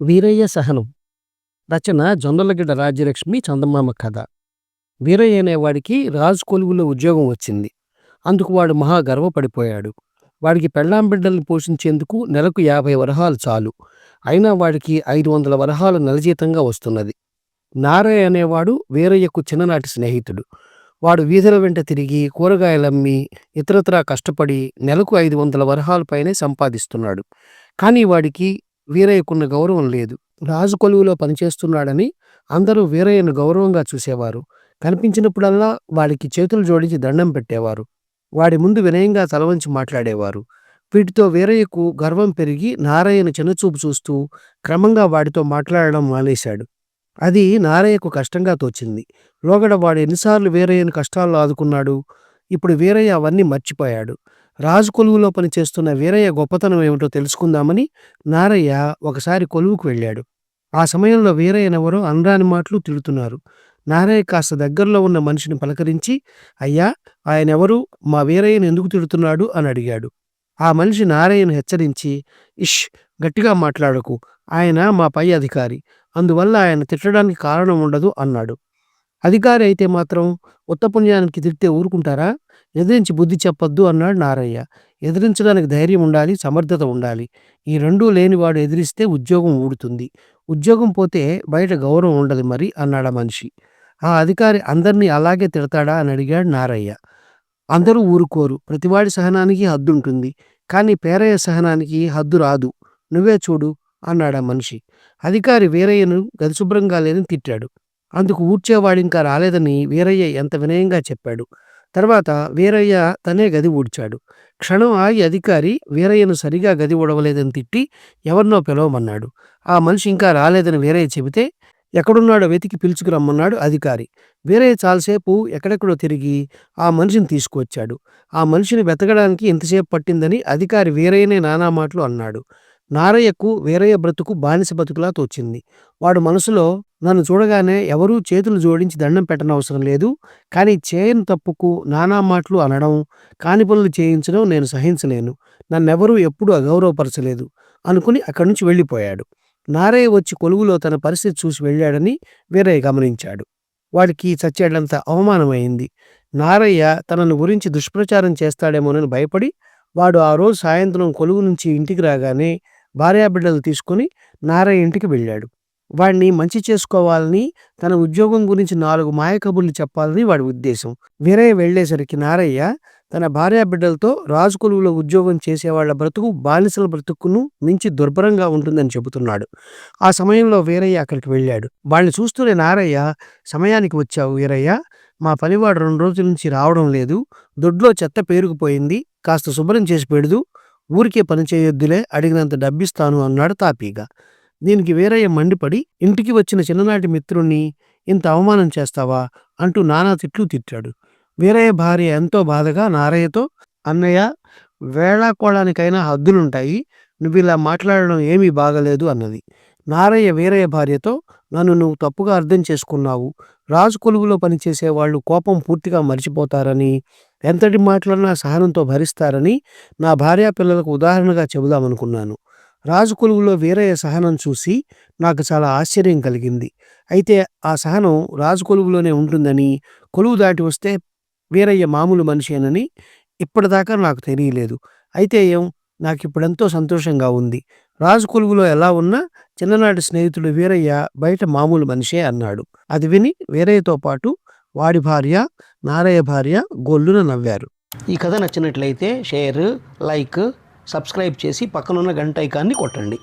వీరయ్య సహనం. రచన జొన్నలగడ్డ రాజ్యలక్ష్మి చందమామ కథ. వీరయ్య అనేవాడికి రాజు కొలువులో ఉద్యోగం వచ్చింది. అందుకు వాడు మహా గర్వపడిపోయాడు. వాడికి పెళ్ళాం బిడ్డల్ని పోషించేందుకు నెలకు 50 వరహాలు చాలు. అయినా వాడికి 500 వరహాలు నెలజీతంగా వస్తున్నది. నారయ్య అనేవాడు వీరయ్యకు చిన్ననాటి స్నేహితుడు. వాడు వీధుల వెంట తిరిగి కూరగాయలమ్మి ఇతరత్రా కష్టపడి నెలకు 500 వరహాల పైనే సంపాదిస్తున్నాడు. కానీ వాడికి వీరయ్యకున్న గౌరవం లేదు. రాజు కొలువులో పనిచేస్తున్నాడని అందరూ వీరయ్యను గౌరవంగా చూసేవారు. కనిపించినప్పుడల్లా వాడికి చేతులు జోడించి దండం పెట్టేవారు. వాడి ముందు వినయంగా తలవంచి మాట్లాడేవారు. వీటితో వీరయ్యకు గర్వం పెరిగి నారయ్యను చిన్నచూపు చూస్తూ క్రమంగా వాడితో మాట్లాడడం మానేశాడు. అది నారయ్యకు కష్టంగా తోచింది. లోగడ వాడు ఎన్నిసార్లు వీరయ్యను కష్టాల్లో ఆదుకున్నాడు. ఇప్పుడు వీరయ్య అవన్నీ మర్చిపోయాడు. రాజు కొలువులో పనిచేస్తున్న వీరయ్య గొప్పతనం ఏమిటో తెలుసుకుందామని నారయ్య ఒకసారి కొలువుకు వెళ్ళాడు. ఆ సమయంలో వీరయ్యనెవరో అనరాని మాటలు తిడుతున్నారు. నారయ్య కాస్త దగ్గరలో ఉన్న మనిషిని పలకరించి, అయ్యా, ఆయనెవరు, మా వీరయ్యను ఎందుకు తిడుతున్నాడు అని అడిగాడు. ఆ మనిషి నారయ్యను హెచ్చరించి, ఇష్, గట్టిగా మాట్లాడకు, ఆయన మా పై అధికారి, అందువల్ల ఆయన తిట్టడానికి కారణం ఉండదు అన్నాడు. అధికారి అయితే మాత్రం ఉత్తపుణ్యానికి తిడితే ఊరుకుంటారా? ఎదిరించి బుద్ధి చెప్పొద్దు అన్నాడు నారయ్య. ఎదిరించడానికి ధైర్యం ఉండాలి, సమర్థత ఉండాలి. ఈ రెండూ లేనివాడు ఎదిరిస్తే ఉద్యోగం ఊడుతుంది. ఉద్యోగం పోతే బయట గౌరవం ఉండదు మరి అన్నాడు ఆ మనిషి. ఆ అధికారి అందరినీ అలాగే తిడతాడా అని అడిగాడు నారయ్య. అందరూ ఊరుకోరు. ప్రతివాడి సహనానికి హద్దుంటుంది. కానీ పేరయ్య సహనానికి హద్దు రాదు. నువ్వే చూడు అన్నాడు ఆ మనిషి. అధికారి వీరయ్యను గదిశుభ్రంగా లేదని తిట్టాడు. అందుకు ఊడ్చేవాడింకా రాలేదని వీరయ్య ఎంత వినయంగా చెప్పాడు. తర్వాత వీరయ్య తనే గది ఊడ్చాడు. క్షణం ఆగి అధికారి వీరయ్యను సరిగా గది ఊడవలేదని తిట్టి ఎవరినో పిలవమన్నాడు. ఆ మనిషి ఇంకా రాలేదని వీరయ్య చెబితే ఎక్కడున్నాడో వెతికి పిలుచుకురమ్మన్నాడు అధికారి. వీరయ్య చాలాసేపు ఎక్కడెక్కడో తిరిగి ఆ మనిషిని తీసుకువచ్చాడు. ఆ మనిషిని వెతకడానికి ఎంతసేపు పట్టిందని అధికారి వీరయ్యనే నానా మాటలు అన్నాడు. నారయ్యకు వీరయ్య బ్రతుకు బానిస బతుకులా తోచింది. వాడు మనసులో, నన్ను చూడగానే ఎవరూ చేతులు జోడించి దండం పెట్టనవసరం లేదు. కానీ చేయని తప్పుకు నానా మాటలు అనడం, కాని పనులు చేయించడం నేను సహించలేను. నన్నెవరూ ఎప్పుడూ అగౌరవపరచలేదు అనుకుని అక్కడి నుంచి వెళ్ళిపోయాడు. నారయ్య వచ్చి కొలువులో తన పరిస్థితి చూసి వెళ్ళాడని వీరయ్య గమనించాడు. వాడికి చచ్చేటంత అవమానమైంది. నారయ్య తనను గురించి దుష్ప్రచారం చేస్తాడేమోనని భయపడి వాడు ఆ రోజు సాయంత్రం కొలువు నుంచి ఇంటికి రాగానే భార్యాబిడ్డలు తీసుకుని నారయ్య ఇంటికి వెళ్ళాడు. వాడిని మంచి చేసుకోవాలని, తన ఉద్యోగం గురించి 4 మాయకబుర్లు చెప్పాలని వాడి ఉద్దేశం. వీరయ్య వెళ్ళేసరికి నారయ్య తన భార్యాబిడ్డలతో రాజు కొలువులో ఉద్యోగం చేసేవాళ్ల బ్రతుకు బానిసల బ్రతుకును మించి దుర్భరంగా ఉంటుందని చెబుతున్నాడు. ఆ సమయంలో వీరయ్య అక్కడికి వెళ్ళాడు. వాళ్ళని చూస్తూనే నారయ్య, సమయానికి వచ్చావు వీరయ్య, మా పనివాడు 2 రోజుల నుంచి రావడం లేదు. దొడ్లో చెత్త పేరుకుపోయింది, కాస్త శుభ్రం చేసి పెడుదు. ఊరికే పని చేయొద్దులే, అడిగినంత డబ్బిస్తాను అన్నాడు తాపీగా. దీనికి వీరయ్య మండిపడి, ఇంటికి వచ్చిన చిన్ననాటి మిత్రుణ్ణి ఇంత అవమానం చేస్తావా అంటూ నానా తిట్లు తిట్టాడు. వీరయ్య భార్య ఎంతో బాధగా నారయ్యతో, అన్నయ్య, వేళాకోళానికైనా హద్దులుంటాయి, నువ్విలా మాట్లాడడం ఏమీ బాగలేదు అన్నది. నారయ్య వీరయ్య భార్యతో, నన్ను నువ్వు తప్పుగా అర్థం చేసుకున్నావు. రాజు కొలువులో పనిచేసేవాళ్ళు కోపం పూర్తిగా మర్చిపోతారని, ఎంతటి మాటలన్నా సహనంతో భరిస్తారని నా భార్యా పిల్లలకు ఉదాహరణగా చెబుదామనుకున్నాను. రాజు కొలువులో వీరయ్య సహనం చూసి నాకు చాలా ఆశ్చర్యం కలిగింది. అయితే ఆ సహనం రాజు కొలువులోనే ఉంటుందని, కొలువు దాటి వస్తే వీరయ్య మామూలు మనిషేనని ఇప్పటిదాకా నాకు తెలియలేదు. అయితే నాకిప్పుడెంతో సంతోషంగా ఉంది. రాజు కొలువులో ఎలా ఉన్నా చిన్ననాటి స్నేహితుడు వీరయ్య బయట మామూలు మనిషే అన్నాడు. అది విని వీరయ్యతో పాటు వాడి భార్య, నారయ్య భార్య గొల్లున నవ్వారు. ఈ కథ నచ్చినట్లయితే షేర్, లైక్, సబ్స్క్రైబ్ చేసి పక్కనున్న గంట ఐకాన్ని కొట్టండి.